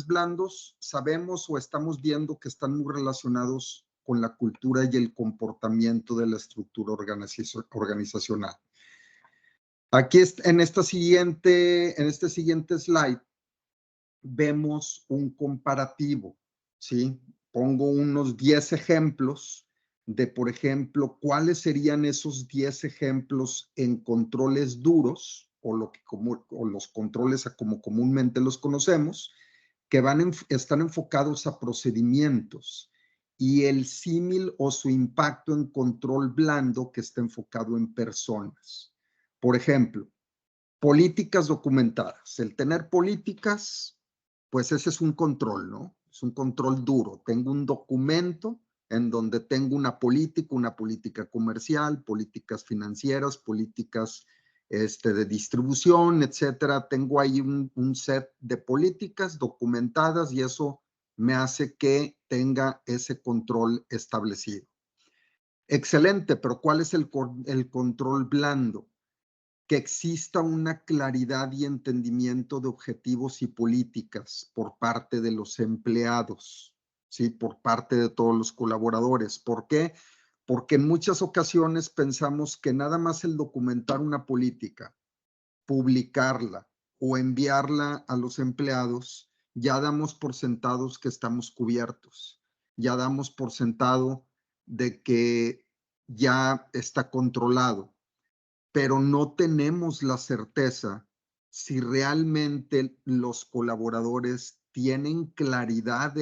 blandos sabemos o estamos viendo que están muy relacionados con la cultura y el comportamiento de la estructura organizacional. Aquí en este siguiente slide vemos un comparativo, ¿sí? Pongo unos 10 ejemplos de, por ejemplo, cuáles serían esos 10 ejemplos en controles duros o los controles como comúnmente los conocemos, que están enfocados a procedimientos, y el símil o su impacto en control blando que está enfocado en personas. Por ejemplo, políticas documentadas. El tener políticas, pues ese es un control, ¿no? Es un control duro. Tengo un documento en donde tengo una política comercial, políticas financieras, políticas de distribución, etcétera. Tengo ahí un set de políticas documentadas y eso me hace que tenga ese control establecido. Excelente, pero ¿cuál es el control blando? Que exista una claridad y entendimiento de objetivos y políticas por parte de los empleados, ¿sí? Por parte de todos los colaboradores. ¿Por qué? Porque en muchas ocasiones pensamos que nada más el documentar una política, publicarla o enviarla a los empleados, ya damos por sentados que estamos cubiertos, ya damos por sentado de que ya está controlado, pero no tenemos la certeza si realmente los colaboradores tienen claridad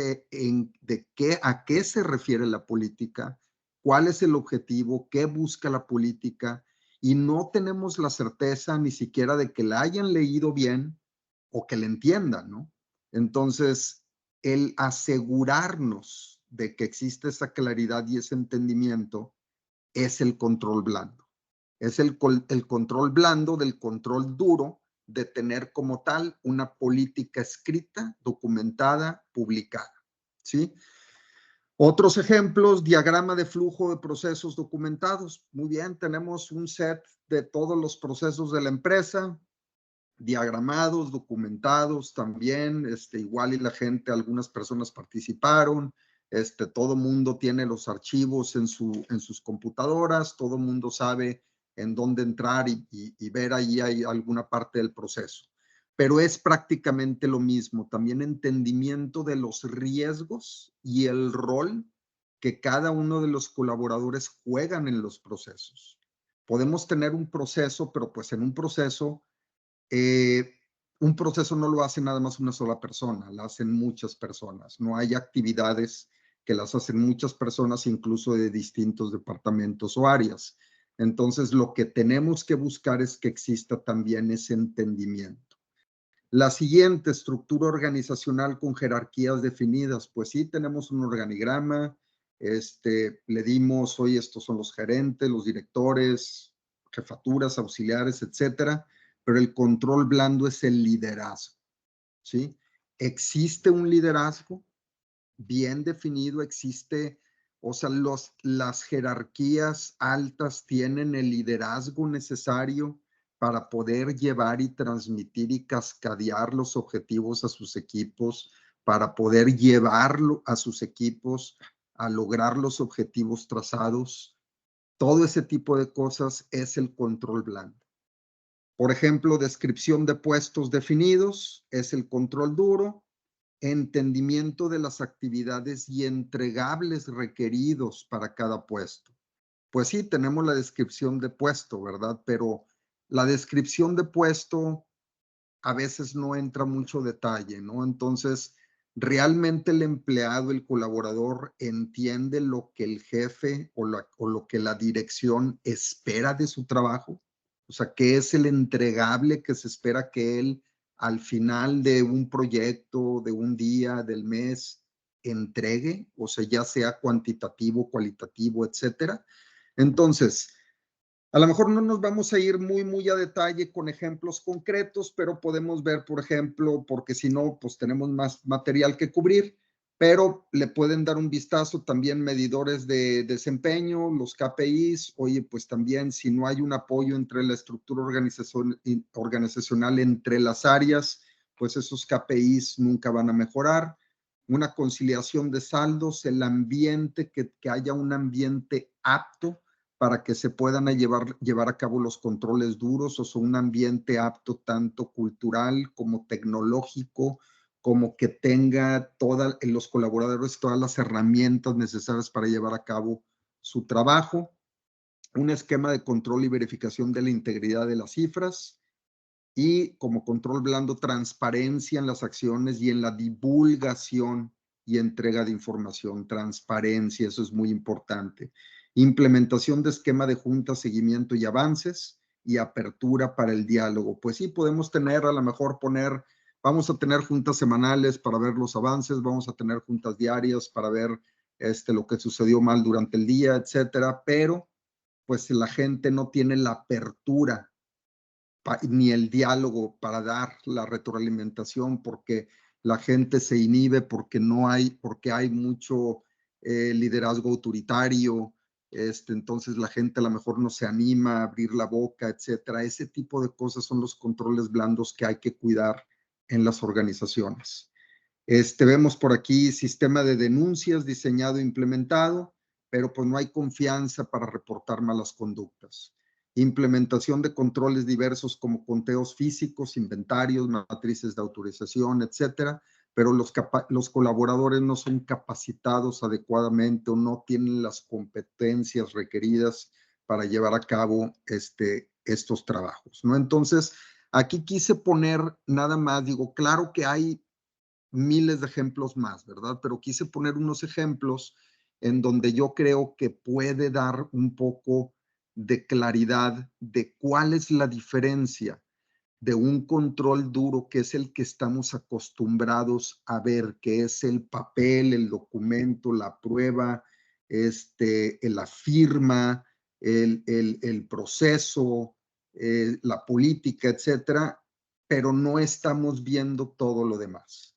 a qué se refiere la política, cuál es el objetivo, qué busca la política, y no tenemos la certeza ni siquiera de que la hayan leído bien o que la entiendan, ¿no? Entonces, el asegurarnos de que existe esa claridad y ese entendimiento es el control blando. Es el control blando del control duro de tener como tal una política escrita, documentada, publicada, ¿sí? Otros ejemplos, diagrama de flujo de procesos documentados. Muy bien, tenemos un set de todos los procesos de la empresa, diagramados, documentados también, igual y la gente, algunas personas participaron, todo mundo tiene los archivos en sus computadoras, todo mundo sabe en dónde entrar y ver ahí hay alguna parte del proceso. Pero es prácticamente lo mismo, también entendimiento de los riesgos y el rol que cada uno de los colaboradores juegan en los procesos. Podemos tener un proceso, pero pues en un proceso no lo hace nada más una sola persona, lo hacen muchas personas. No hay actividades que las hacen muchas personas, incluso de distintos departamentos o áreas. Entonces, lo que tenemos que buscar es que exista también ese entendimiento. La siguiente, estructura organizacional con jerarquías definidas. Pues sí, tenemos un organigrama, le dimos, hoy estos son los gerentes, los directores, jefaturas, auxiliares, etcétera, pero el control blando es el liderazgo, ¿sí? Existe un liderazgo bien definido, o sea, las jerarquías altas tienen el liderazgo necesario para poder llevar y transmitir y cascadear los objetivos a sus equipos, para poder llevarlo a sus equipos a lograr los objetivos trazados. Todo ese tipo de cosas es el control blando. Por ejemplo, descripción de puestos definidos es el control duro, entendimiento de las actividades y entregables requeridos para cada puesto. Pues sí, tenemos la descripción de puesto, ¿verdad? Pero la descripción de puesto a veces no entra mucho detalle, ¿no? Entonces, ¿realmente el empleado, el colaborador, entiende lo que el jefe o lo que la dirección espera de su trabajo? O sea, ¿qué es el entregable que se espera que él al final de un proyecto, de un día, del mes, entregue? O sea, ya sea cuantitativo, cualitativo, etcétera. Entonces, a lo mejor no nos vamos a ir muy a detalle con ejemplos concretos, pero podemos ver, por ejemplo, porque si no, pues tenemos más material que cubrir, pero le pueden dar un vistazo también medidores de desempeño, los KPIs. Oye, pues también si no hay un apoyo entre la estructura organizacional entre las áreas, pues esos KPIs nunca van a mejorar. Una conciliación de saldos, el ambiente, que haya un ambiente apto para que se puedan llevar a cabo los controles duros, o sea, un ambiente apto tanto cultural como tecnológico, como que tenga los colaboradores todas las herramientas necesarias para llevar a cabo su trabajo. Un esquema de control y verificación de la integridad de las cifras, y como control blando, transparencia en las acciones y en la divulgación y entrega de información. Transparencia, eso es muy importante. Implementación de esquema de junta, seguimiento y avances, y apertura para el diálogo. Pues sí, podemos tener, a lo mejor vamos a tener juntas semanales para ver los avances, vamos a tener juntas diarias para ver lo que sucedió mal durante el día, etcétera, pero pues la gente no tiene la apertura ni el diálogo para dar la retroalimentación, porque la gente se inhibe, porque hay mucho liderazgo autoritario. Entonces la gente a lo mejor no se anima a abrir la boca, etcétera. Ese tipo de cosas son los controles blandos que hay que cuidar en las organizaciones. Vemos por aquí sistema de denuncias diseñado e implementado, pero pues no hay confianza para reportar malas conductas. Implementación de controles diversos como conteos físicos, inventarios, matrices de autorización, etcétera, pero los colaboradores no son capacitados adecuadamente o no tienen las competencias requeridas para llevar a cabo estos trabajos, ¿no? Entonces, aquí quise poner nada más, digo, claro que hay miles de ejemplos más, ¿verdad? Pero quise poner unos ejemplos en donde yo creo que puede dar un poco de claridad de cuál es la diferencia de un control duro, que es el que estamos acostumbrados a ver, que es el papel, el documento, la prueba, la firma, el proceso, la política, etcétera, pero no estamos viendo todo lo demás.